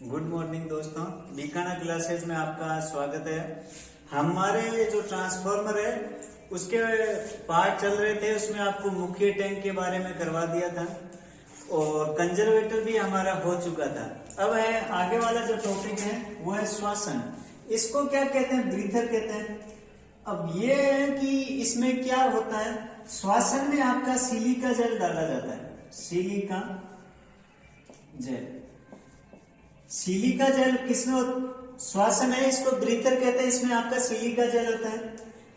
Good morning दोस्तों, Bikana classes में आपका स्वागत है। हमारे जो ट्रांसफार्मर है उसके पार्ट चल रहे थे, उसमें आपको मुख्य टैंक के बारे में करवा दिया था और कंजर्वेटर भी हमारा हो चुका था। अब है आगे वाला जो टॉपिक है वो है श्वासन। इसको क्या कहते हैं? ब्रीथर कहते हैं। अब ये है कि इसमें क्या होता है, श्वासन में आपका सिलिका जेल डाला जाता है। सिलिका जेल, सिलिका जेल किसमें श्वासन है, इसको ब्रीथर कहते हैं। इसमें आपका सिलिका जेल होता है।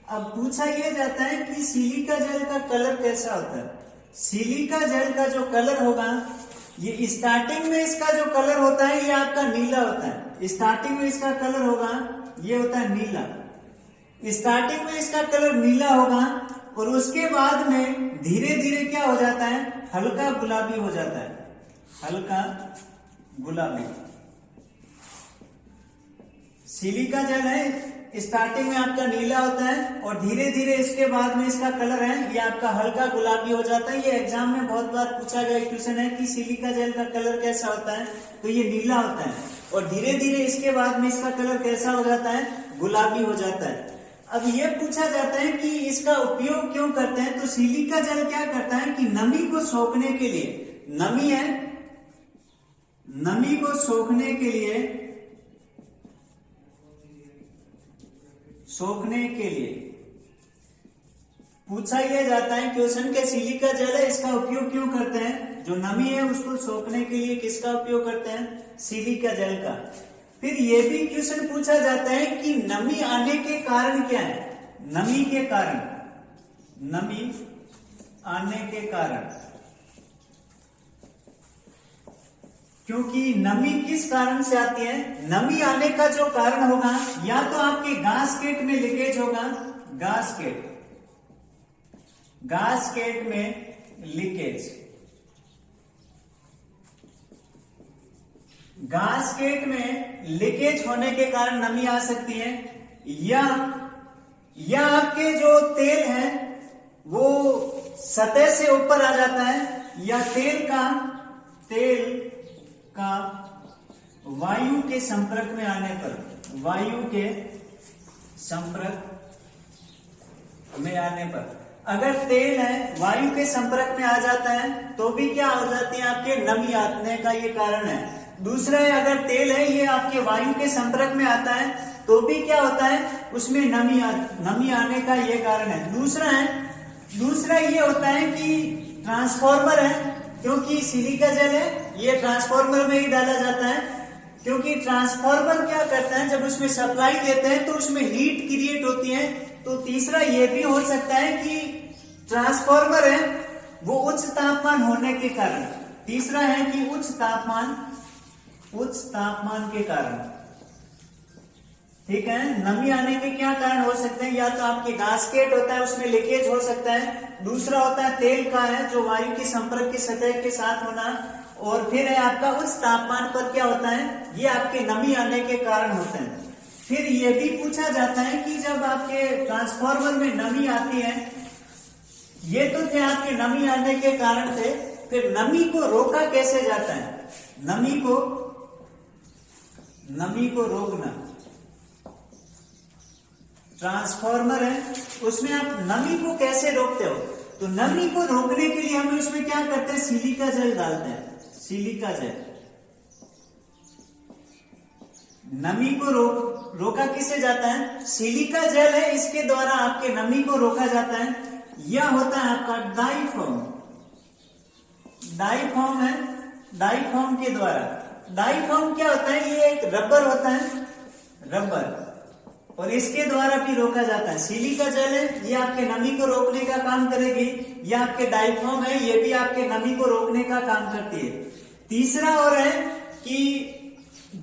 अब पूछा यह जाता है कि सिलिका जेल का कलर कैसा होता है। सिलिका जेल का जो कलर होगा, ये स्टार्टिंग में इसका जो कलर होता है ये आपका नीला होता है। स्टार्टिंग में इसका कलर होगा ये होता है नीला। स्टार्टिंग में इसका कलर नीला होगा और उसके बाद में धीरे धीरे क्या हो जाता है, हल्का गुलाबी हो जाता है। हल्का गुलाबी सिलिका जेल है, स्टार्टिंग में आपका नीला होता है और धीरे धीरे इसके बाद में इसका कलर है ये आपका हल्का गुलाबी हो जाता है। ये एग्जाम में बहुत बार पूछा गया क्वेश्चन है कि सिलिका जेल का कलर कैसा होता है, तो ये नीला होता है और धीरे धीरे इसके बाद में इसका कलर कैसा हो जाता है, गुलाबी हो जाता है। अब ये पूछा जाता है कि इसका उपयोग क्यों करते हैं, तो सिलिका जेल क्या करता है कि नमी को सोखने के लिए, नमी है, नमी को सोखने के लिए, सोखने के लिए पूछा यह जाता है क्वेश्चन के सिलिका जेल है इसका उपयोग क्यों करते हैं। जो नमी है उसको सोखने के लिए किसका उपयोग करते हैं, सिलिका जेल का। फिर यह भी क्वेश्चन पूछा जाता है कि नमी आने के कारण क्या है। नमी के कारण, नमी आने के कारण, क्योंकि नमी किस कारण से आती है, नमी आने का जो कारण होगा या तो आपके गास्केट में लीकेज होगा, गास्केट, गास्केट में लीकेज, गास्केट में लीकेज होने के कारण नमी आ सकती है, या आपके जो तेल है वो सतह से ऊपर आ जाता है, या तेल का वायु के संपर्क में आने पर, वायु के संपर्क में आने पर, अगर तेल है वायु के संपर्क में आ जाता है तो भी क्या हो जाती है, आपके नमी आने का ये कारण है। दूसरा है, अगर तेल है ये आपके वायु के संपर्क में आता है तो भी क्या होता है, उसमें नमी आने का ये कारण है। दूसरा ये होता है कि ट्रांसफार्मर है, क्योंकि सिलिका जेल है ये ट्रांसफार्मर में ही डाला जाता है, क्योंकि ट्रांसफार्मर क्या करता है, जब उसमें सप्लाई देते हैं तो उसमें हीट क्रिएट होती है। तो तीसरा ये भी हो सकता है कि ट्रांसफार्मर है वो उच्च तापमान होने के कारण, तीसरा है कि उच्च तापमान के कारण, ठीक है। नमी आने के क्या कारण हो सकते हैं, या तो आपके गास्केट होता है उसमें लीकेज हो सकता है, दूसरा होता है तेल का है जो वायु के संपर्क की सतह के साथ होना, और फिर है आपका उच्च तापमान पर क्या होता है, ये आपके नमी आने के कारण होते हैं। फिर ये भी पूछा जाता है कि जब आपके ट्रांसफार्मर में नमी आती है, ये तो थे आपके नमी आने के कारण थे, फिर नमी को रोका कैसे जाता है, नमी को रोकना। ट्रांसफार्मर है उसमें आप नमी को कैसे रोकते हो, तो नमी को रोकने के लिए हम उसमें क्या करते हैं, सिलिका जेल डालते हैं। सिलिका जेल, नमी को रोका किससे जाता है, सिलिका जेल है इसके द्वारा आपके नमी को रोका जाता है। यह होता है आपका डाईफॉर्म, डाईफॉर्म है, डाईफॉर्म के द्वारा। डाईफॉर्म क्या होता है, ये एक रबर होता है, रबर, और इसके द्वारा भी रोका जाता है। सिलिका जेल है ये आपके नमी को रोकने का काम करेगी, यह आपके डाईफॉर्म है ये भी आपके नमी को रोकने का काम करती है। तीसरा और है कि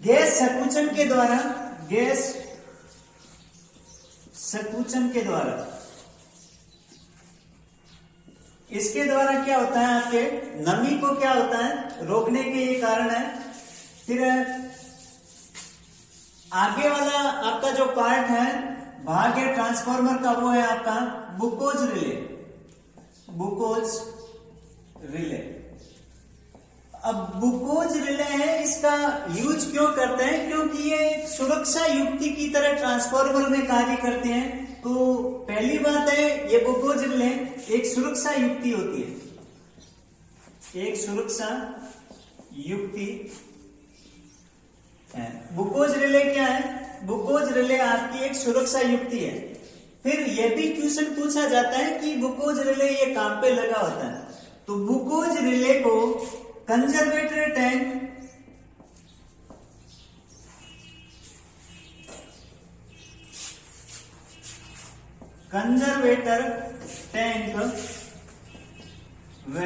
गैस संकुचन के द्वारा, गैस संकुचन के द्वारा, इसके द्वारा क्या होता है, आपके नमी को क्या होता है, रोकने के ये कारण है। फिर आगे वाला आपका जो पार्ट है, भाग है ट्रांसफार्मर का, वो है आपका बुकोज रिले, बुकोज रिले। अब बुकोज रिले है, इसका यूज क्यों करते हैं? क्योंकि ये एक सुरक्षा युक्ति की तरह ट्रांसफार्मर में कार्य करते हैं। तो पहली बात है, ये बुकोज रिले एक सुरक्षा युक्ति होती है, एक सुरक्षा युक्ति है। बुकोज रिले क्या है? बुकोज रिले आपकी एक सुरक्षा युक्ति है। फिर यह भी क्वेश्चन पूछा जाता है कि बुकोज रिले ये काम पे लगा होता है, तो बुकोज रिले को कंजर्वेटर टैंक व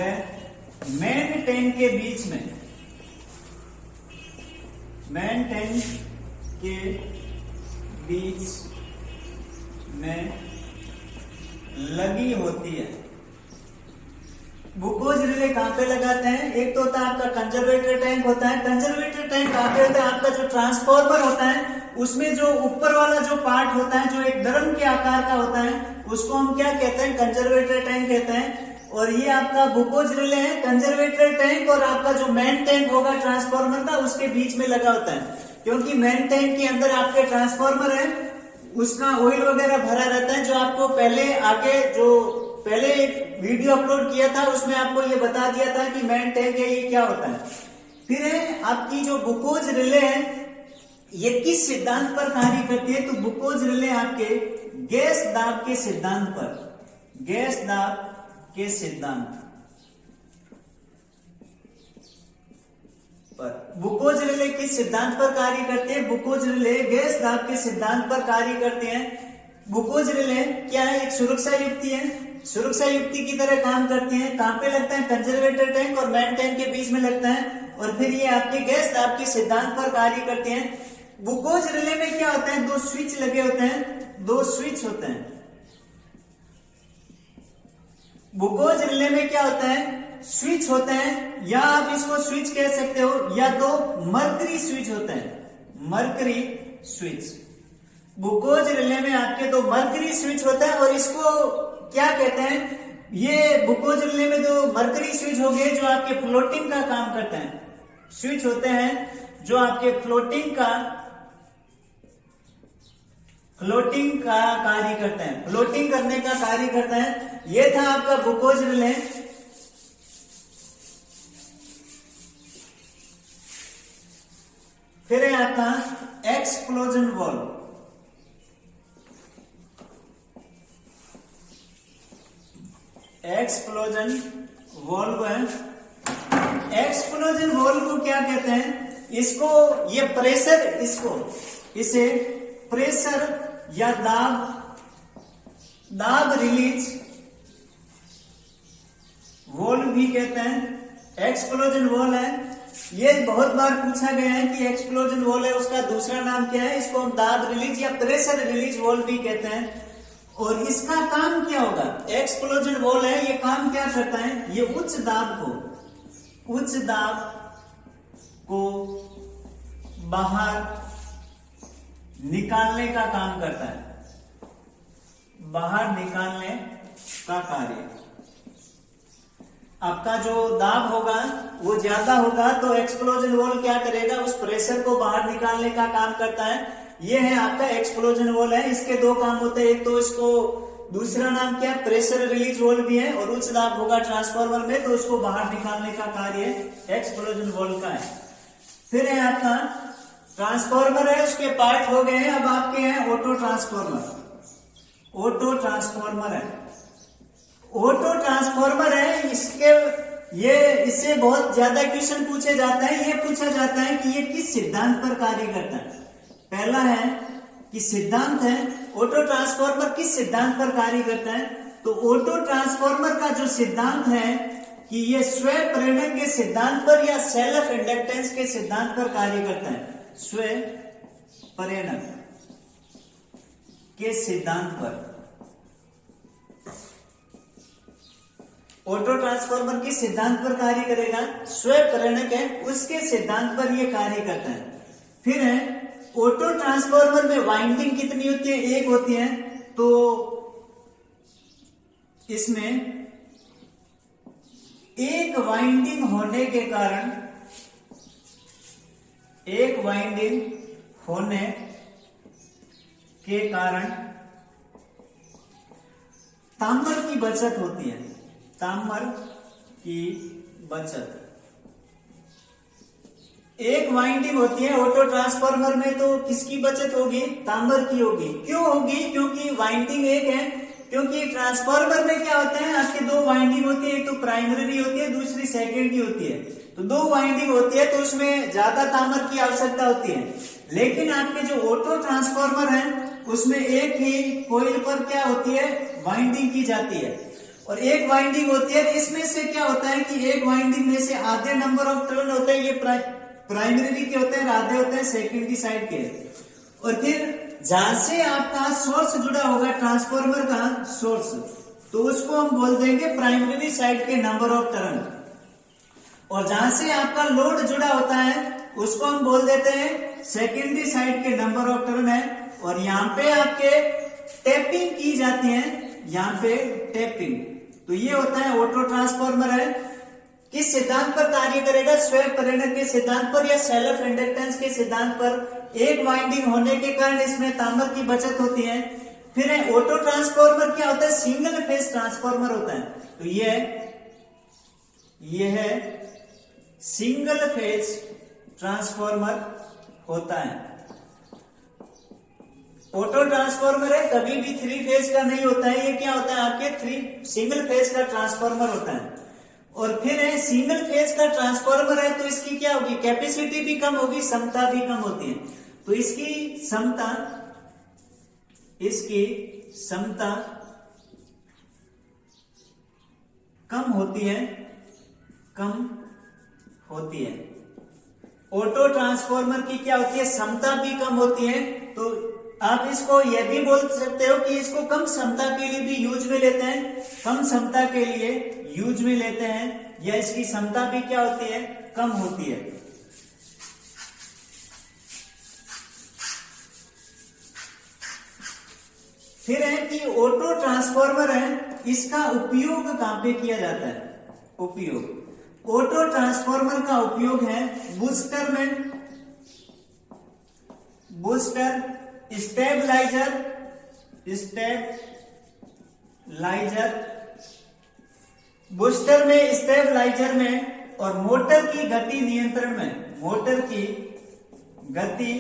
मेन टैंक के बीच में, मेन टैंक के बीच में लगी होती है। बुकोज रिले कहां पे लगाते हैं? एक तो होता है आपका कंजर्वेटर टैंक होता है। कंजर्वेटर टैंक कहां पे होता है? आपका जो ट्रांसफार्मर होता है उसमें जो ऊपर वाला जो पार्ट होता है, जो एक ड्रम के आकार का होता है, उसको हम क्या कहते हैं? कंजर्वेटर टैंक कहते हैं। और ये आपका बुकोज रिले है, कंजर्वेटर टैंक और आपका जो मेन टैंक होगा ट्रांसफार्मर का, उसके बीच में लगा होता है। क्योंकि मेन टैंक के अंदर आपके ट्रांसफार्मर है, उसका ऑयल वगैरह भरा रहता है, जो आपको पहले आगे जो पहले एक वीडियो अपलोड किया था उसमें आपको ये बता दिया था कि मेन टैंक है, ये क्या होता है। फिर है आपकी जो बुकोज रिले है, ये किस सिद्धांत पर कार्य करती है? तो बुकोज रिले आपके गैस दाब के सिद्धांत पर, गैस दाब के सिद्धांत पर। बुकोज रिले किस सिद्धांत पर कार्य करते हैं? बुकोज रिले गैस दाब के सिद्धांत पर कार्य करते हैं। बुकोज रिले क्या है? एक सुरक्षा युक्ति है, सुरक्षा युक्ति की तरह काम करती हैं। कहां पे लगता है? कंजर्वेटर टैंक और मेन टैंक के बीच में लगता है। और फिर ये आपके गैस दाब के सिद्धांत पर कार्य करते हैं। बुकोज रिले में क्या होता है? दो स्विच लगे होते हैं, दो स्विच होते हैं। बुकोज रिले में क्या होता है? स्विच होते हैं, या आप इसको स्विच कह सकते हो, या दो मरकरी स्विच होते हैं, मरकरी स्विच। बुकोज रिले में आपके दो मरकरी स्विच होता है। और इसको क्या कहते हैं? ये बुकोज रिले में जो मरकरी स्विच हो गए, जो आपके फ्लोटिंग का काम करते हैं, स्विच होते हैं जो आपके फ्लोटिंग का कार्य करते हैं, फ्लोटिंग करने का कार्य करते हैं। ये था आपका बुकोज रिले। फिर है आपका एक्सप्लोजन वॉल्व। एक्सप्लोजन वॉल्व है। एक्सप्लोजन वॉल्व को क्या कहते हैं? इसको ये प्रेशर, इसे प्रेशर या दाब रिलीज वॉल्व भी कहते हैं। एक्सप्लोजन वॉल्व है, ये बहुत बार पूछा गया है कि एक्सप्लोजन वॉल्व है, उसका दूसरा नाम क्या है? इसको हम दाब रिलीज या प्रेशर रिलीज वॉल्व भी कहते हैं। और इसका काम क्या होगा? एक्सप्लोजन वॉल्व है, ये काम क्या करता है? ये उच्च दाब को बाहर निकालने का काम करता है, बाहर निकालने का कार्य। आपका जो दाब होगा वो ज्यादा होगा, तो एक्सप्लोजन वॉल्व क्या करेगा? उस प्रेशर को बाहर निकालने का काम करता है। ये है आपका एक्सप्लोजन वॉल्व है। इसके दो काम होते हैं, एक तो इसको दूसरा नाम क्या है? प्रेशर रिलीज वॉल्व भी है। और उच्च दाब होगा ट्रांसफार्मर में, तो उसको बाहर निकालने का कार्य एक्सप्लोजन वॉल्व का है। फिर है आपका ट्रांसफार्मर है, उसके पार्ट हो गए हैं। अब आपके हैं ऑटो ट्रांसफार्मर। ऑटो ट्रांसफार्मर है, ऑटो ट्रांसफार्मर है। इससे बहुत ज्यादा क्वेश्चन पूछे जाते हैं। ये पूछा जाता है कि ये किस सिद्धांत पर कार्य करता है। पहला है कि सिद्धांत है, ऑटो ट्रांसफार्मर किस सिद्धांत पर कार्य करता है? तो ऑटो ट्रांसफार्मर का जो सिद्धांत है कि ये स्वयं प्रेरण के सिद्धांत पर या सेल्फ इंडक्टेंस के सिद्धांत पर कार्य करता है। स्वयं प्रेरण के सिद्धांत पर। ऑटो ट्रांसफार्मर किस सिद्धांत पर कार्य करेगा? स्वयं प्रेरणक है, उसके सिद्धांत पर यह कार्य करता है। फिर है ऑटो ट्रांसफार्मर में वाइंडिंग कितनी होती है? एक होती है। तो इसमें एक वाइंडिंग होने के कारण एक वाइंडिंग होने के कारण तांबर की बचत होती है। तांबर की बचत। एक वाइंडिंग होती है ऑटो ट्रांसफार्मर में, तो किसकी बचत होगी? तांबर की होगी। क्यों होगी? क्योंकि वाइंडिंग एक है। क्योंकि ट्रांसफार्मर में क्या होते हैं, आपके दो वाइंडिंग होती है, एक तो प्राइमरी होती है, दूसरी सेकेंडरी होती है। तो दो वाइंडिंग होती है तो उसमें ज्यादा तांबर की आवश्यकता होती है। लेकिन आपके जो ऑटो ट्रांसफार्मर है उसमें एक ही कॉइल पर क्या होती है, वाइंडिंग की जाती है, और एक वाइंडिंग होती है। इसमें से क्या होता है कि एक वाइंडिंग में से आधे नंबर ऑफ टर्न होते हैं, ये प्राइमरी के होते हैं, आधे होते हैं सेकेंडरी साइड के। और फिर जहां से आपका सोर्स जुड़ा होगा ट्रांसफार्मर का सोर्स, तो उसको हम बोल देंगे प्राइमरी साइड के नंबर ऑफ टर्न। और जहां से आपका लोड जुड़ा होता है उसको हम बोल देते हैं सेकेंडरी साइड के नंबर ऑफ टर्न है। और यहाँ पे आपके टैपिंग की जाती है, यहाँ पे टैपिंग। तो ये होता है ऑटो ट्रांसफार्मर है। किस सिद्धांत पर कार्य करेगा? स्वयं प्रेरण के सिद्धांत पर या सेल्फ इंडक्टेंस के सिद्धांत पर। एक वाइंडिंग होने के कारण इसमें तांबर की बचत होती है। फिर है ऑटो ट्रांसफार्मर क्या होता है? सिंगल फेज ट्रांसफार्मर होता है। तो ये है सिंगल फेज ट्रांसफार्मर होता है। ऑटो ट्रांसफार्मर है, कभी भी थ्री फेज का नहीं होता है। ये क्या होता है? आपके सिंगल फेज का ट्रांसफार्मर होता है। और फिर है सिंगल फेज का ट्रांसफार्मर है, तो इसकी क्या होगी? कैपेसिटी भी कम होगी, क्षमता भी कम होती है। तो इसकी क्षमता कम होती है। ऑटो ट्रांसफार्मर की क्या होती है? क्षमता भी कम होती है। तो आप इसको यह भी बोल सकते हो कि इसको कम क्षमता के लिए भी यूज में लेते हैं, कम क्षमता के लिए यूज में लेते हैं, या इसकी क्षमता भी क्या होती है? कम होती है। फिर है कि ऑटो ट्रांसफार्मर है, इसका उपयोग कहां पे किया जाता है? उपयोग ऑटो ट्रांसफार्मर का उपयोग है बूस्टर में, स्टेबलाइजर बूस्टर में, स्टेबलाइजर में, और मोटर की गति नियंत्रण में। मोटर की गति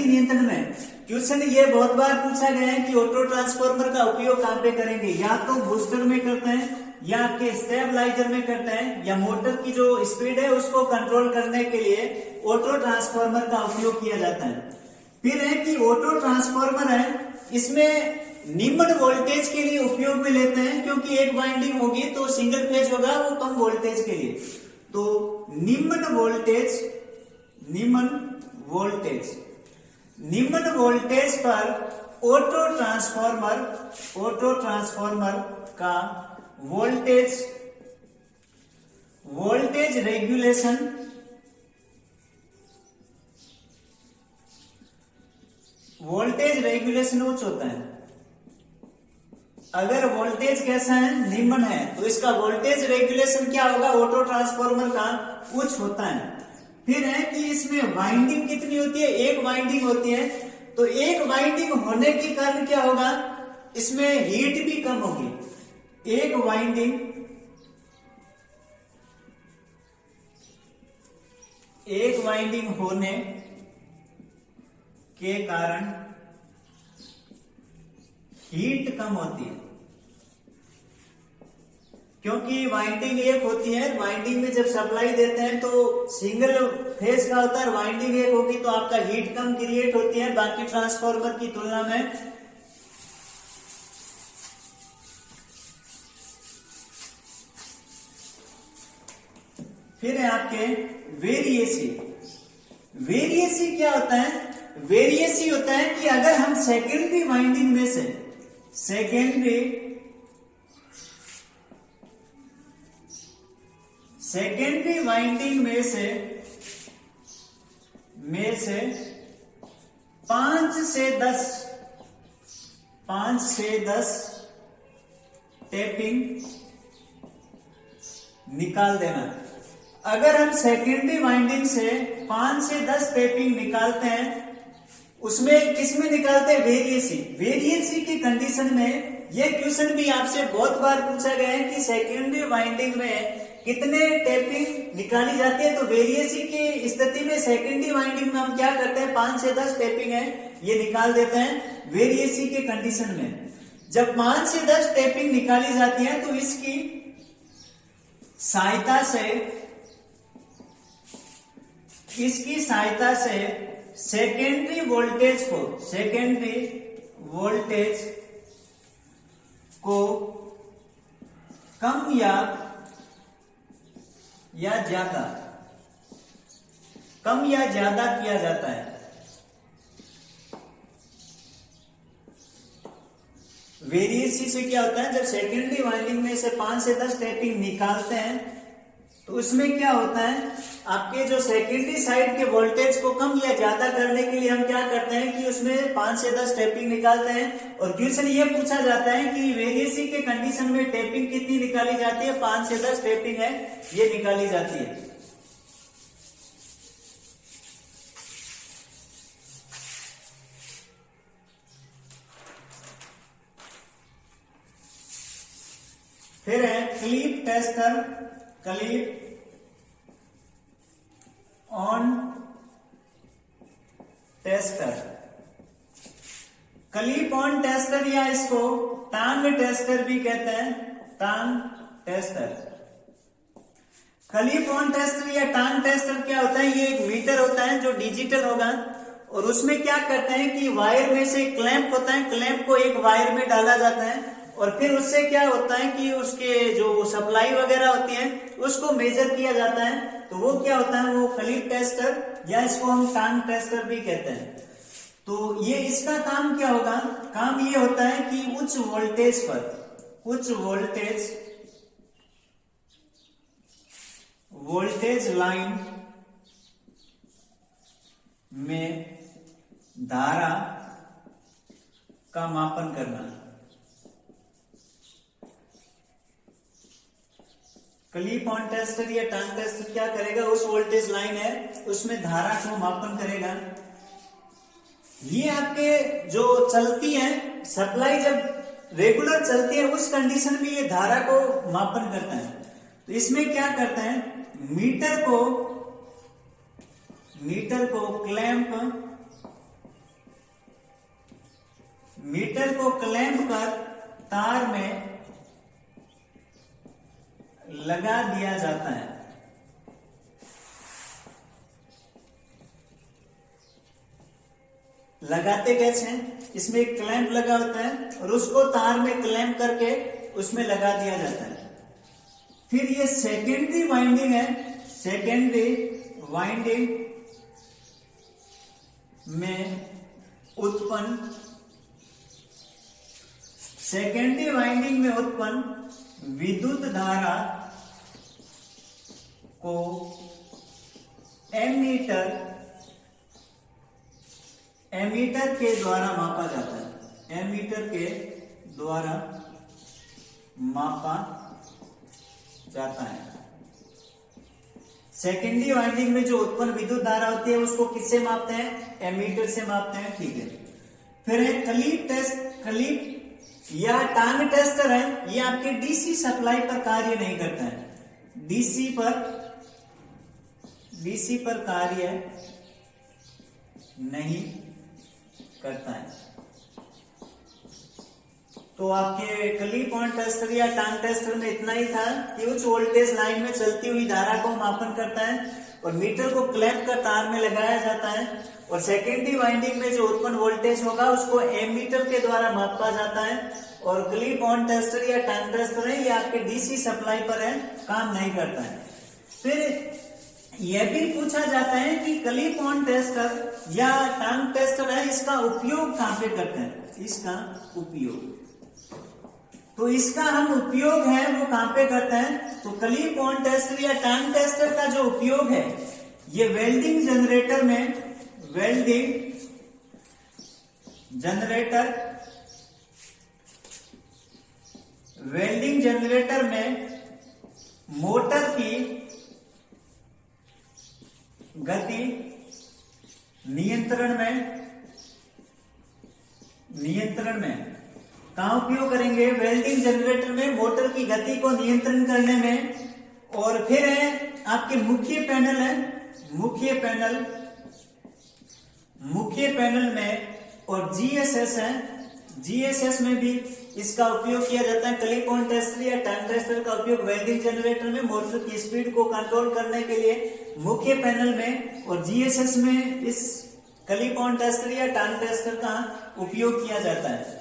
नियंत्रण में। क्वेश्चन ये बहुत बार पूछा गया है कि ऑटो ट्रांसफार्मर का उपयोग कहां पे करेंगे? या तो बूस्टर में करते हैं, या आपके स्टेबलाइजर में करते हैं, या मोटर की जो स्पीड है उसको कंट्रोल करने के लिए ऑटो ट्रांसफार्मर का उपयोग किया जाता है। फिर है कि ऑटो ट्रांसफार्मर है, इसमें निम्न वोल्टेज के लिए उपयोग में लेते हैं, क्योंकि एक वाइंडिंग होगी तो सिंगल फेज होगा, वो कम वोल्टेज के लिए। तो निम्न वोल्टेज पर ऑटो ट्रांसफार्मर का वोल्टेज रेगुलेशन उच्च होता है। अगर वोल्टेज कैसा है? निम्न है, तो इसका वोल्टेज रेगुलेशन क्या होगा? ऑटो ट्रांसफार्मर का उच्च होता है। फिर है कि इसमें वाइंडिंग कितनी होती है? एक वाइंडिंग होती है। तो एक वाइंडिंग होने के कारण क्या होगा? इसमें हीट भी कम होगी। एक वाइंडिंग होने के कारण हीट कम होती है, क्योंकि वाइंडिंग एक होती है। वाइंडिंग में जब सप्लाई देते हैं तो सिंगल फेज का होता है, वाइंडिंग एक होगी तो आपका हीट कम क्रिएट होती है बाकी ट्रांसफार्मर की तुलना में। फिर है आपके वेरिएसी क्या होता है? वेरिएसी होता है कि अगर हम सेकेंडरी वाइंडिंग में से सेकेंडरी वाइंडिंग में से 5 से 10 टैपिंग निकाल देना। अगर हम सेकेंडरी वाइंडिंग से 5 से 10 टेपिंग निकालते हैं, उसमें किसमें निकालते हैं? वेरिएसी। वेरिएसी की कंडीशन में यह क्वेश्चन भी आपसे बहुत बार पूछा गया है कि सेकेंडरी वाइंडिंग में कितने टेपिंग निकाली जाती है। तो वेरिएसी की स्थिति में सेकेंडरी वाइंडिंग में हम क्या करते हैं? 5 से 10 टेपिंग है ये निकाल देते हैं वेरिएसी के कंडीशन में। जब 5 से 10 टेपिंग निकाली जाती है तो इसकी सहायता से सेकेंडरी वोल्टेज को कम या ज्यादा किया जाता है। वेरिएसी से क्या होता है? जब सेकेंडरी वाइंडिंग में से 5 से 10 टेपिंग निकालते हैं तो उसमें क्या होता है? आपके जो सेकेंडरी साइड के वोल्टेज को कम या ज्यादा करने के लिए हम क्या करते हैं कि उसमें 5 से 10 टेपिंग निकालते हैं। और क्वेश्चन ये पूछा जाता है कि वेरिएसी के कंडीशन में टेपिंग कितनी निकाली जाती है? 5 से 10 टेपिंग है ये निकाली जाती है। फिर है clip on tester. Clip on tester या इसको टांग टेस्टर भी कहते हैं। टांग टेस्टर, क्लिप ऑन टेस्टर या टांग टेस्टर क्या होता है? ये एक मीटर होता है जो डिजिटल होगा और उसमें क्या करते हैं कि वायर में से क्लैंप होता है, क्लैंप को एक वायर में डाला जाता है और फिर उससे क्या होता है कि उसके जो सप्लाई वगैरह होती है उसको मेजर किया जाता है। तो वो क्या होता है? वो क्लिप टेस्टर या इसको हम टांग टेस्टर भी कहते हैं। तो ये इसका काम क्या होगा? काम ये होता है कि उच्च वोल्टेज लाइन में धारा का मापन करना। क्लिप ऑन टेस्टर या टांग टेस्टर क्या करेगा? उस वोल्टेज लाइन है उसमें धारा को मापन करेगा। ये आपके जो चलती है सप्लाई जब रेगुलर चलती है उस कंडीशन में ये धारा को मापन करता है। तो इसमें क्या करता है? मीटर को क्लैंप कर तार में लगा दिया जाता है। लगाते कैसे हैं? इसमें एक क्लैंप लगा होता है और उसको तार में क्लैंप करके उसमें लगा दिया जाता है। फिर ये सेकेंडरी वाइंडिंग है। सेकेंडरी वाइंडिंग में उत्पन्न विद्युत धारा को एमीटर के द्वारा मापा जाता है। एमीटर के द्वारा मापा जाता है। सेकेंडरी वाइंडिंग में जो उत्पन्न विद्युत धारा होती है उसको किससे मापते हैं? एमीटर से मापते हैं। ठीक है। फिर है क्लिप या टांग टेस्टर है। ये आपके डीसी सप्लाई पर कार्य नहीं करता है। डीसी पर कार्य नहीं करता है। तो आपके क्लिप ऑन टेस्टर या टांग टेस्टर में इतना ही था कि उच्च वोल्टेज लाइन में चलती हुई धारा को मापन करता है और मीटर को क्लैंप कर तार में लगाया जाता है और सेकेंडरी वाइंडिंग में जो उत्पन्न वोल्टेज होगा उसको एमीटर के द्वारा मापा जाता है। और क्लिप ऑन टेस्टर या टांग टेस्टर है ये आपके डीसी सप्लाई पर है, काम नहीं करता है। फिर यह भी पूछा जाता है कि क्लिप ऑन टेस्टर या टांग टेस्टर है इसका उपयोग कहां पे करते हैं? इसका उपयोग, तो इसका हम उपयोग है वो कहां पे करते हैं? तो क्लिप ऑन टेस्टर या टांग टेस्टर का जो उपयोग है ये वेल्डिंग जनरेटर में मोटर की गति नियंत्रण में कहां उपयोग करेंगे? वेल्डिंग जनरेटर में मोटर की गति को नियंत्रण करने में। और फिर है आपके मुख्य पैनल है, मुख्य पैनल में, और जीएसएस है, जीएसएस में भी इसका उपयोग किया जाता है। क्लिप ऑन टेस्टर या टर्न टेस्टर का उपयोग वेल्डिंग जनरेटर में मोटर की स्पीड को कंट्रोल करने के लिए मुख्य पैनल में और जीएसएस में इस क्लिप ऑन टेस्टर या टर्न टेस्टर का उपयोग किया जाता है।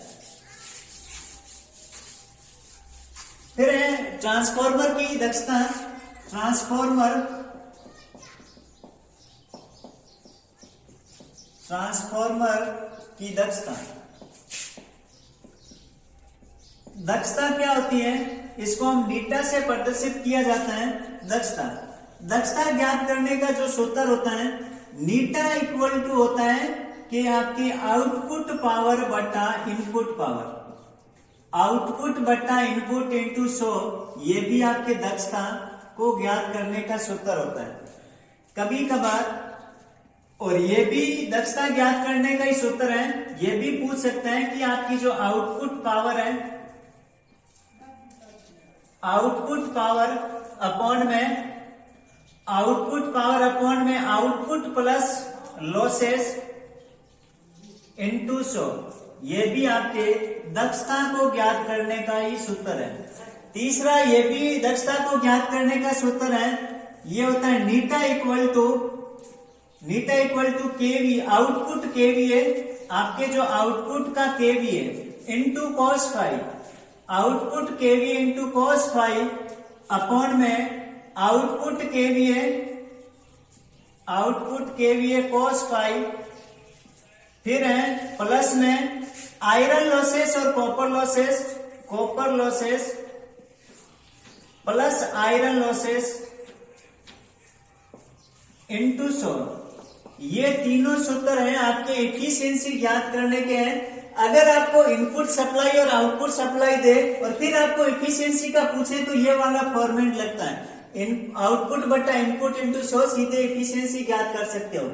फिर है ट्रांसफॉर्मर की दक्षता। ट्रांसफॉर्मर की दक्षता क्या होती है? इसको हम बीटा से प्रदर्शित किया जाता है। दक्षता ज्ञात करने का जो सूत्र होता है, नीटा इक्वल टू होता है कि आपकी आउटपुट पावर बटा इनपुट पावर, आउटपुट बटा इनपुट इंटू 100, ये भी आपके दक्षता को ज्ञात करने का सूत्र होता है कभी कभार। और ये भी दक्षता ज्ञात करने का ही सूत्र है। ये भी पूछ सकता है कि आपकी जो आउटपुट पावर है, आउटपुट पावर अपॉन में आउटपुट प्लस लॉसेस इंटू 100, ये भी आपके दक्षता को ज्ञात करने का ही सूत्र है। तीसरा ये भी दक्षता को ज्ञात करने का सूत्र है, ये होता है नीटा equal to KV, output KVA, आपके जो आउटपुट का KVA into cos phi, output KVA into cos phi upon में आउटपुट केवीए कॉस फाई। फिर है प्लस में आयरन लॉसेस और copper losses plus iron losses into 100। ये तीनों सूत्र हैं आपके एफिशिएंसी ज्ञात करने के हैं। अगर आपको इनपुट सप्लाई और आउटपुट सप्लाई दे और फिर आपको एफिशिएंसी का पूछे तो ये वाला फॉर्मेट लगता है, आउटपुट बटा इनपुट इंटू 100, सीधे एफिशिएंसी ज्ञात कर सकते हो।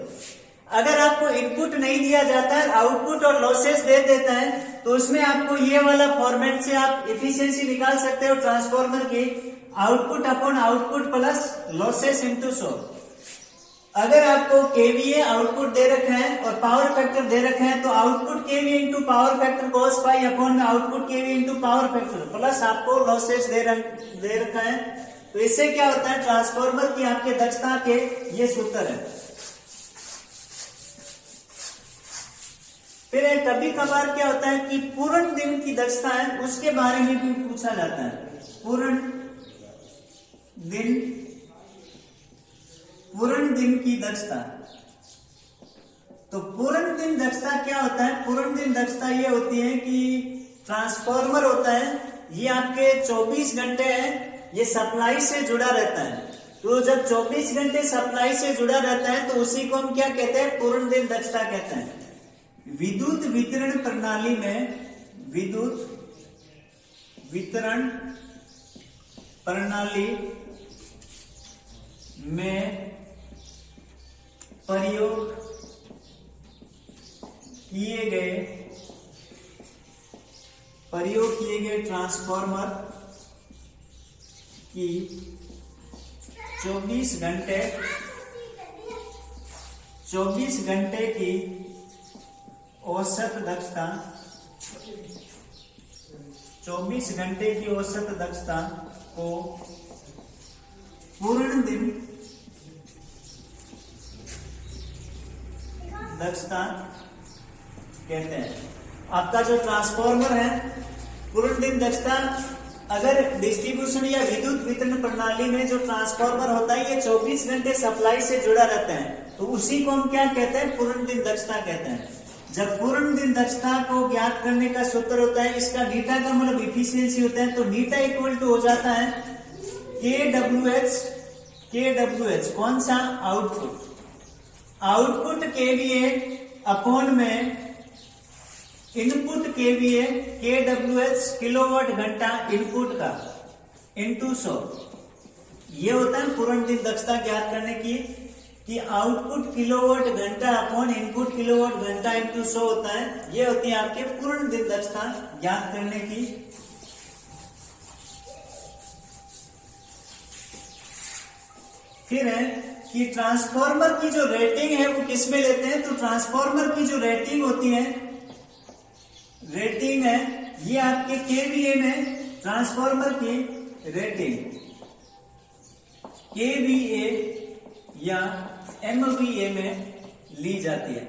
अगर आपको इनपुट नहीं दिया जाता है, आउटपुट और लॉसेस दे देता है, तो उसमें आपको ये वाला फॉर्मेट से आप एफिशिएंसी निकाल सकते हो ट्रांसफॉर्मर की, output upon output plus losses into 100। अगर आपको केवीए आउटपुट दे रखा है और पावर फैक्टर दे रखा है, तो output KVA into power factor cos phi upon output KVA into power factor plus आपको लॉसेस दे रखा है। तो इससे क्या होता है, ट्रांसफॉर्मर की आपके दक्षता के ये सूत्र है। फिर कभी कभार क्या होता है कि पूर्ण दिन की दक्षता है, उसके बारे में भी पूछा जाता है। पूर्ण दिन की दक्षता। तो पूर्ण दिन दक्षता क्या होता है? पूर्ण दिन दक्षता ये होती है कि ट्रांसफॉर्मर होता है, ये आपके 24 घंटे है, ये सप्लाई से जुड़ा रहता है। तो जब 24 घंटे सप्लाई से जुड़ा रहता है तो उसी को हम क्या कहते हैं? पूर्ण दिन दक्षता कहते हैं। विद्युत वितरण प्रणाली में प्रयोग किए गए ट्रांसफॉर्मर की 24 घंटे की औसत दक्षता, 24 घंटे की औसत दक्षता को पूर्ण दिन दक्षता कहते हैं। आपका जो ट्रांसफॉर्मर है, पूर्ण दिन दक्षता, अगर डिस्ट्रीब्यूशन या विद्युत वितरण प्रणाली में जो ट्रांसफॉर्मर होता है ये 24 घंटे सप्लाई से जुड़ा रहता है, तो उसी को हम क्या कहते हैं? पूर्ण दिन दक्षता कहते हैं। जब पूर्ण दिन दक्षता को ज्ञात करने का सूत्र होता है, इसका नीटा का मतलब इफिशियंसी होता है, तो नीटा इक्वल टू हो जाता है KWH, कौन सा? आउटपुट केवीए अपॉन में इनपुट केवीए, KWH किलोवाट घंटा इनपुट का, इंटू 100। ये होता है पूर्ण दिन दक्षता ज्ञात करने की, कि आउटपुट किलोवाट घंटा अपॉन इनपुट किलोवाट घंटा इंटू 100 होता है। ये होती है आपके पूर्ण दिन दक्षता ज्ञात करने की। फिर है कि ट्रांसफार्मर की जो रेटिंग है वो किस में लेते हैं, तो ट्रांसफार्मर की जो रेटिंग होती है, रेटिंग है ये आपके केवीए में ट्रांसफार्मर की रेटिंग केवीए या एमवीए में ली जाती है।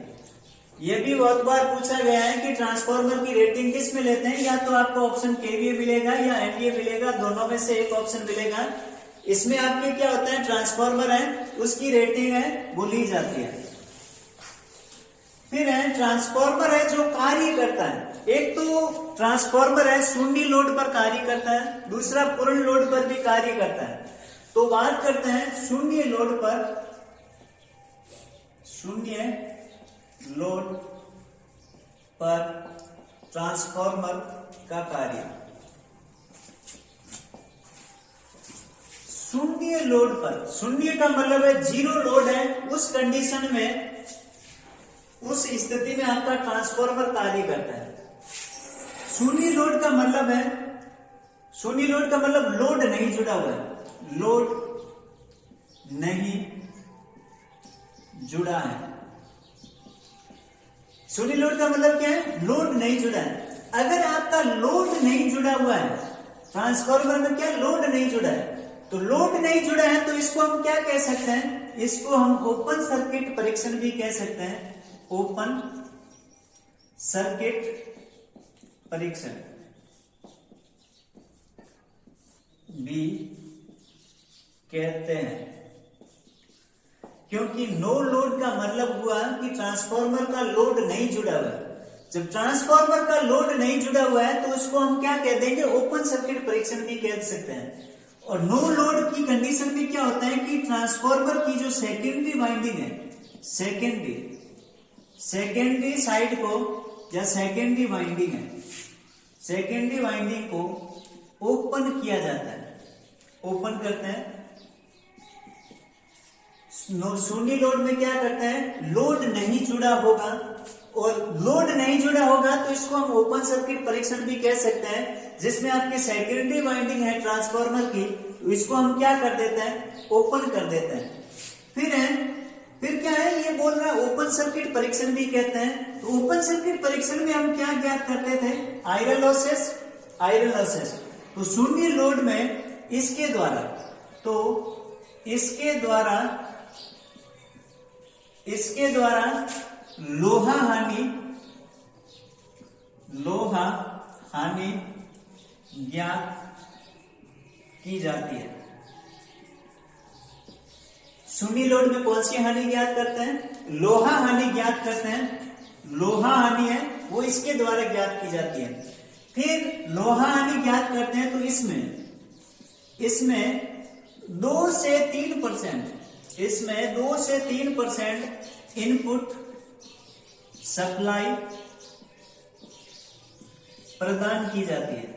यह भी बहुत बार पूछा गया है कि ट्रांसफार्मर की रेटिंग किस में लेते हैं, या तो आपको ऑप्शन केवीए मिलेगा या एमवीए मिलेगा, दोनों में से एक ऑप्शन मिलेगा। इसमें आपके क्या होता है, ट्रांसफार्मर है उसकी रेटिंग है वो ली जाती है। फिर है ट्रांसफार्मर है जो कार्य करता है। एक तो ट्रांसफार्मर है शून्य लोड पर कार्य करता है, दूसरा पूर्ण लोड पर भी कार्य करता है। तो बात करते हैं शून्य लोड पर, शून्य लोड पर ट्रांसफार्मर का कार्य। शून्य लोड पर, शून्य का मतलब है जीरो लोड है, उस कंडीशन में, उस स्थिति में आपका ट्रांसफार्मर कार्य करता है। शून्य लोड का मतलब है, शून्य लोड का मतलब लोड नहीं जुड़ा हुआ है, लोड नहीं जुड़ा है। शून्य लोड का मतलब क्या है, लोड नहीं जुड़ा है। अगर आपका लोड नहीं जुड़ा हुआ है, ट्रांसफार्मर में क्या लोड नहीं जुड़ा है, तो लोड नहीं जुड़ा है तो इसको हम क्या कह सकते हैं, इसको हम ओपन सर्किट परीक्षण भी कह सकते हैं, ओपन सर्किट परीक्षण भी कहते हैं। क्योंकि नो लोड का मतलब हुआ कि ट्रांसफार्मर का लोड नहीं जुड़ा हुआ है। जब ट्रांसफार्मर का लोड नहीं जुड़ा हुआ है तो उसको हम क्या कह देंगे, ओपन सर्किट परीक्षण भी कह सकते हैं। और नो लोड की कंडीशन में क्या होता है कि ट्रांसफार्मर की जो सेकेंडरी वाइंडिंग है, सेकेंडरी साइड को या सेकेंडरी वाइंडिंग है, सेकेंडरी वाइंडिंग को ओपन किया जाता है, ओपन करते हैं। शून्य लोड में क्या करते हैं, लोड नहीं जुड़ा होगा, और लोड नहीं जुड़ा होगा तो इसको हम ओपन सर्किट परीक्षण भी कह सकते हैं, जिसमें आपकी सेकेंडरी वाइंडिंग है ट्रांसफार्मर की, इसको हम क्या कर देते हैं, ओपन कर देते हैं। फिर क्या है, ये बोल रहा है ओपन सर्किट परीक्षण भी कहते हैं। तो ओपन सर्किट परीक्षण में हम क्या ज्ञात करते थे, आयरन लॉसेस, आयरन लॉसेस। तो शून्य लोड में इसके द्वारा, तो इसके द्वारा लोहा हानि ज्ञात की जाती है। शून्य लोड में कौन सी हानि ज्ञात करते हैं, लोहा हानि ज्ञात करते हैं। लोहा हानि है वो इसके द्वारा ज्ञात की जाती है। फिर लोहा हानि ज्ञात करते हैं तो इसमें 2 से 3%, इसमें 2 से 3% इनपुट सप्लाई प्रदान की जाती है।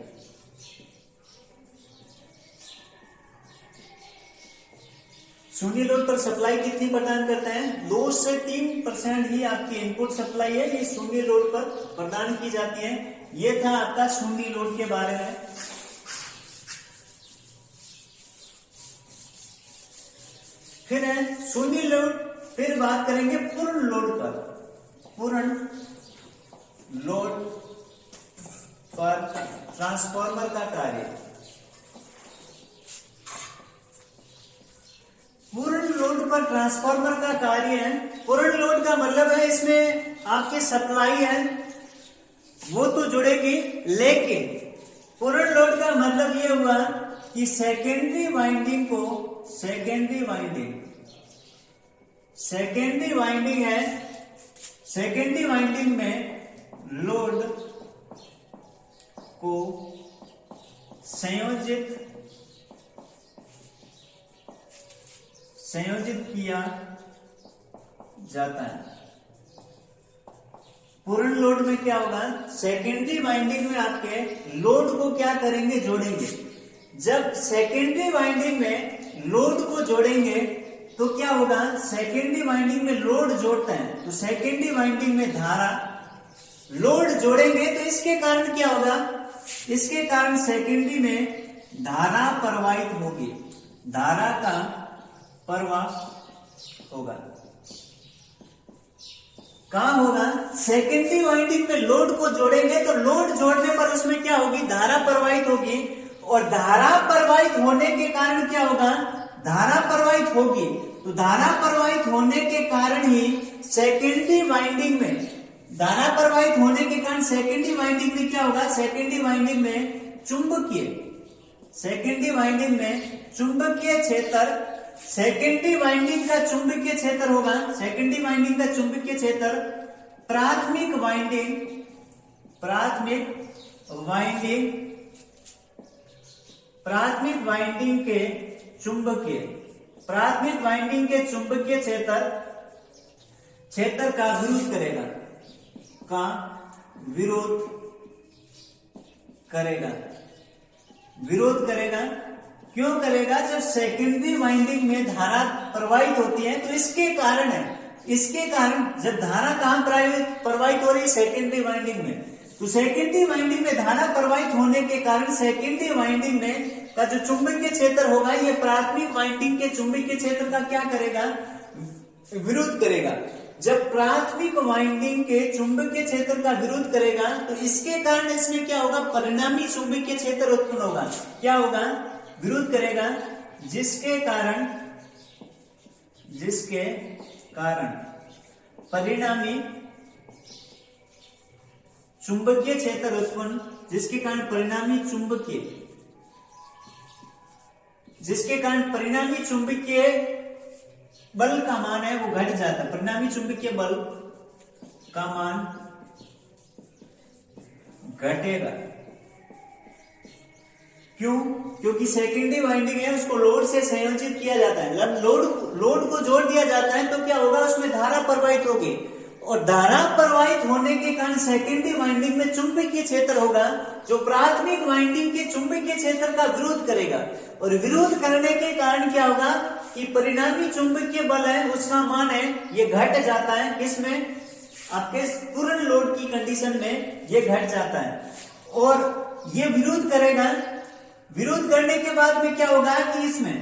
शून्य लोड पर सप्लाई कितनी प्रदान करते हैं, 2 से 3% ही आपकी इनपुट सप्लाई है, ये शून्य लोड पर प्रदान की जाती है। ये था आपका शून्य लोड के बारे में। फिर है शून्य लोड, फिर बात करेंगे पूर्ण लोड पर। पूर्ण लोड पर ट्रांसफार्मर का कार्य। पूर्ण लोड पर ट्रांसफार्मर का कार्य है। पूर्ण लोड का मतलब है इसमें आपकी सप्लाई है वो तो जुड़ेगी, लेकिन पूर्ण लोड का मतलब ये हुआ कि सेकेंडरी वाइंडिंग को, सेकेंडरी वाइंडिंग है, सेकेंडरी वाइंडिंग में लोड को संयोजित किया जाता है। पूर्ण लोड में क्या होगा, सेकेंडरी वाइंडिंग में आपके लोड को क्या करेंगे, जोड़ेंगे। जब सेकेंडरी वाइंडिंग में लोड को जोड़ेंगे तो क्या होगा, सेकेंडरी वाइंडिंग में लोड जोड़ते हैं तो सेकेंडरी वाइंडिंग में धारा, लोड जोड़ेंगे तो इसके कारण क्या होगा, इसके कारण सेकेंडरी में धारा प्रवाहित होगी, धारा का प्रवाह होगा। कहां होगा, सेकेंडरी वाइंडिंग में लोड को जोड़ेंगे तो लोड जोड़ने पर उसमें क्या होगी, धारा प्रवाहित होगी, और धारा प्रवाहित होने के कारण क्या होगा, धारा प्रवाहित होगी, तो धारा प्रवाहित होने के कारण ही सेकेंडरी वाइंडिंग में, धारा प्रवाहित होने के कारण सेकेंडरी वाइंडिंग में क्या होगा, सेकेंडरी वाइंडिंग में चुंबकीय, सेकेंडरी वाइंडिंग में चुंबकीय क्षेत्र, सेकेंडरी वाइंडिंग का चुंबकीय क्षेत्र होगा, सेकेंडरी वाइंडिंग का चुंबकीय क्षेत्र प्राथमिक वाइंडिंग, प्राथमिक वाइंडिंग के चुंबकीय, प्राथमिक वाइंडिंग के चुंबकीय क्षेत्र का विरोध करेगा, का विरोध करेगा, विरोध करेगा। क्यों करेगा, जब सेकेंडरी वाइंडिंग में धारा प्रवाहित होती है तो इसके कारण है, इसके कारण जब धारा कहां प्रवाहित हो रही है, सेकेंडरी वाइंडिंग में, तो सेकेंडरी वाइंडिंग में धारा प्रवाहित होने के कारण सेकेंडरी वाइंडिंग में का जो चुंबकीय क्षेत्र होगा, ये प्राथमिक वाइंडिंग के चुंबकीय क्षेत्र का क्या करेगा, विरोध करेगा। जब प्राथमिक वाइंडिंग के चुंबकीय क्षेत्र का विरोध करेगा तो इसके कारण इसमें क्या होगा, परिणामी चुंबकीय क्षेत्र उत्पन्न होगा, क्या होगा, विरोध करेगा, जिसके कारण परिणामी चुंबकीय क्षेत्र उत्पन्न, जिसके कारण परिणामी चुंबकीय बल का मान है वो घट जाता है, परिणामी चुंबकीय बल का मान घटेगा। क्यों, क्योंकि सेकेंडरी वाइंडिंग है उसको लोड से संयोजित किया जाता है, लोड को जोड़ दिया जाता है तो क्या होगा, उसमें धारा प्रवाहित होगी, और धारा प्रवाहित होने के कारण सेकेंडरी वाइंडिंग में चुंबकीय क्षेत्र होगा जो प्राथमिक वाइंडिंग के चुंबकीय क्षेत्र का विरोध करेगा, और विरोध करने के कारण क्या होगा कि परिणामी चुंबकीय बल है उसका मान है ये घट जाता है, किसमें, आपके पूर्ण लोड की कंडीशन में ये घट जाता है, और ये विरोध करेगा। विरोध करने के बाद में क्या होगा कि इसमें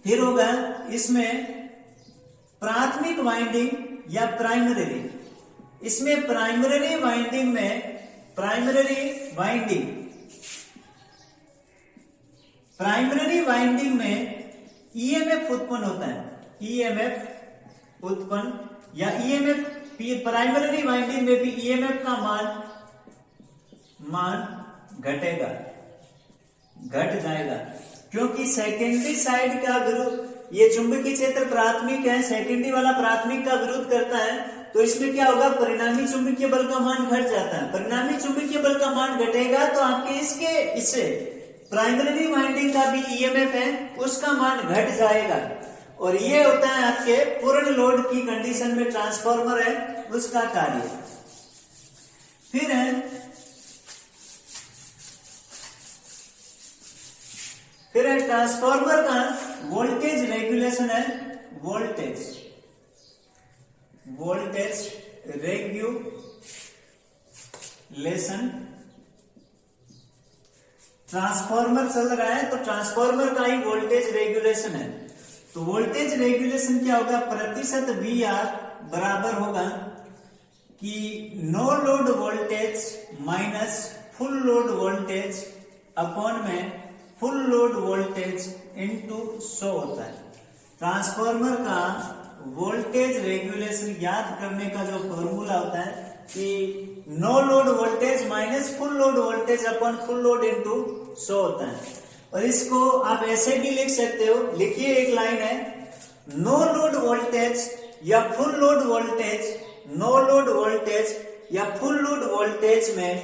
फिर होगा, इसमें प्राथमिक वाइंडिंग या प्राइमरी, इसमें प्राइमरी वाइंडिंग में ईएमएफ उत्पन्न होता है, ईएमएफ उत्पन्न, या ईएमएफ प्राइमरी वाइंडिंग में भी ईएमएफ का मान घटेगा, घट जाएगा, क्योंकि सेकेंडरी साइड का विरोध, ये चुंबकीय क्षेत्र प्राथमिक है, सेकेंडरी वाला प्राथमिक का विरोध करता है, तो इसमें क्या होगा, परिणामी चुंबकीय बल का मान घट जाता है, परिणामी चुंबकीय बल का मान घटेगा तो आपके इससे प्राइमरी वाइंडिंग का भी ईएमएफ है उसका मान घट जाएगा, और ये होता है आपके पूर्ण लोड की कंडीशन में ट्रांसफार्मर है उसका कार्य। फिर है ट्रांसफार्मर का वोल्टेज रेगुलेशन है, वोल्टेज रेगुलेशन। ट्रांसफार्मर चल रहा है तो ट्रांसफार्मर का ही वोल्टेज रेगुलेशन है, तो वोल्टेज रेगुलेशन क्या होगा, प्रतिशत VR बराबर होगा कि no load voltage minus full load voltage upon में फुल लोड वोल्टेज इनटू 100 होता है। ट्रांसफार्मर का वोल्टेज रेगुलेशन ज्ञात करने का जो फॉर्मूला होता है कि no load voltage minus full load voltage upon full load into 100 होता है, और इसको आप ऐसे भी लिख सकते हो, लिखिए एक लाइन है, नो लोड वोल्टेज या full load voltage, no load voltage या फुल लोड वोल्टेज में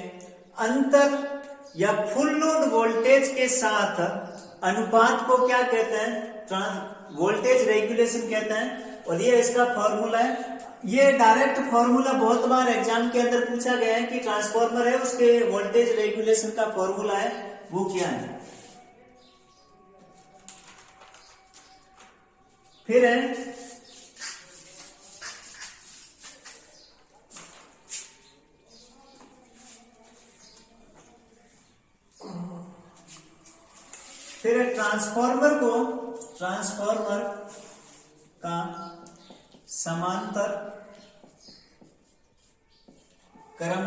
अंतर या फुल लोड वोल्टेज के साथ अनुपात को क्या कहते हैं, वोल्टेज रेगुलेशन कहते हैं, और ये इसका फॉर्मूला है। ये डायरेक्ट फॉर्मूला बहुत बार एग्जाम के अंदर पूछा गया है कि ट्रांसफार्मर है उसके वोल्टेज रेगुलेशन का फॉर्मूला है वो क्या है। फिर है ट्रांसफार्मर का समांतर क्रम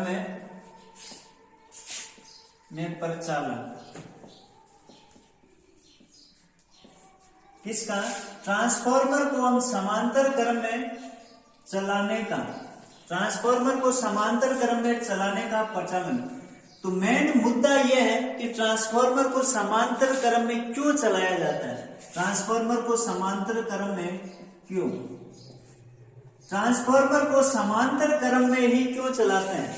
में परिचालन। किसका? ट्रांसफार्मर को हम समांतर क्रम में चलाने का, प्रचलन। तो मेन मुद्दा यह है कि ट्रांसफार्मर को समांतर क्रम में क्यों चलाया जाता है। ट्रांसफार्मर को समांतर क्रम में क्यों ही क्यों चलाते हैं?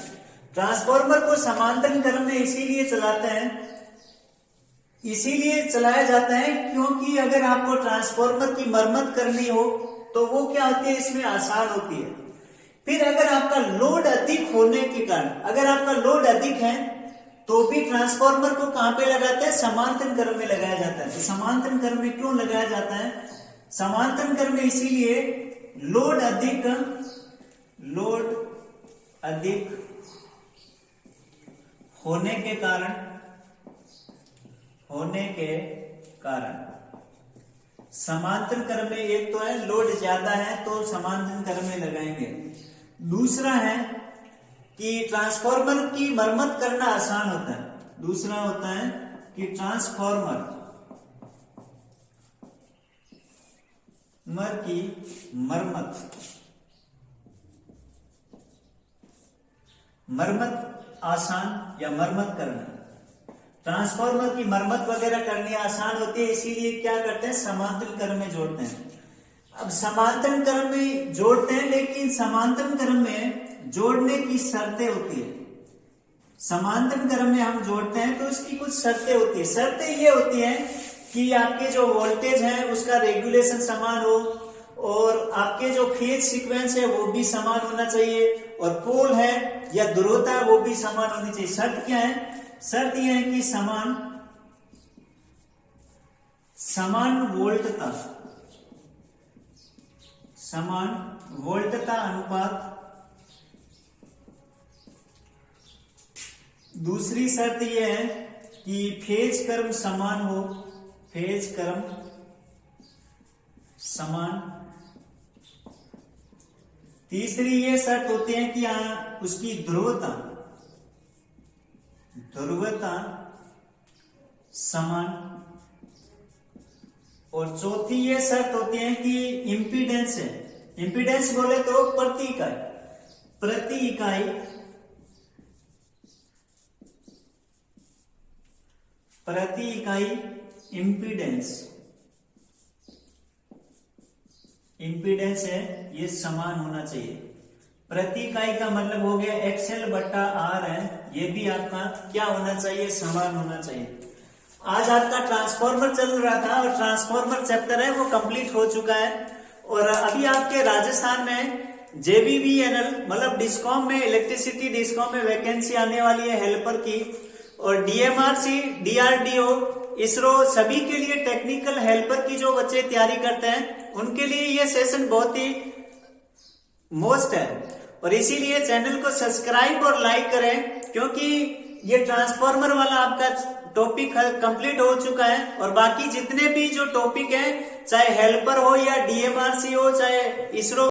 ट्रांसफार्मर को समांतर क्रम में इसीलिए चलाया जाता है क्योंकि अगर आपको ट्रांसफार्मर की मरम्मत करनी हो तो वो क्या होती है, इसमें आसान होती है। फिर अगर आपका लोड अधिक होने के कारण, अगर आपका लोड अधिक है तो भी ट्रांसफार्मर को कहां पे लगाते हैं? समांतर क्रम में लगाया जाता है। तो समांतर क्रम में क्यों लगाया जाता है? समांतर क्रम में इसीलिए लोड अधिक होने के कारण समांतर क्रम में, एक तो है लोड ज्यादा है तो समांतर क्रम में लगाएंगे। दूसरा है कि ट्रांसफार्मर की मरम्मत करना आसान होता है। दूसरा होता है कि ट्रांसफार्मर की मरम्मत आसान, या मरम्मत करना, ट्रांसफार्मर की मरम्मत वगैरह करनी आसान होती है, इसीलिए क्या करते हैं? समांतर क्रम में जोड़ते हैं। अब समांतर क्रम में जोड़ते हैं, लेकिन समांतर क्रम में जोड़ने की शर्तें होती है। समांतर क्रम में हम जोड़ते हैं तो इसकी कुछ शर्तें होती है। शर्तें ये होती हैं कि आपके जो वोल्टेज है उसका रेगुलेशन समान हो, और आपके जो फेज सीक्वेंस है वो भी समान होना चाहिए, और पोल है या ध्रुवता है वो भी समान होनी चाहिए। शर्त क्या है? शर्त यह है कि समान वोल्टता अनुपात। दूसरी शर्त यह है कि फेज क्रम समान हो, तीसरी ये शर्त होती है कि उसकी ध्रुवता समान, और चौथी ये शर्त होती है कि इंपीडेंस बोले तो प्रति इकाई इंपीडेंस है, ये समान होना चाहिए। प्रति इकाई का मतलब हो गया XL/R है, ये भी आपका क्या होना चाहिए? समान होना चाहिए। आज आपका ट्रांसफार्मर चल रहा था और ट्रांसफार्मर चैप्टर है वो कंप्लीट हो चुका है, और अभी आपके राजस्थान में JBVNL मतलब डिस्कॉम में, इलेक्ट्रिसिटी डिस्कॉम में वैकेंसी आने वाली है हेल्पर की, और DMRC, DRDO, इसरो सभी के लिए टेक्निकल हेल्पर की जो बच्चे तैयारी करते हैं उनके लिए ये सेशन बहुत ही मोस्ट है। और इसीलिए चैनल को सब्सक्राइब और लाइक करें, क्योंकि ये ट्रांसफार्मर वाला आपका टॉपिक कंप्लीट हो चुका है, और बाकी जितने भी जो टॉपिक हैं, चाहे हेल्पर हो या DMRC हो, चाहे इसरो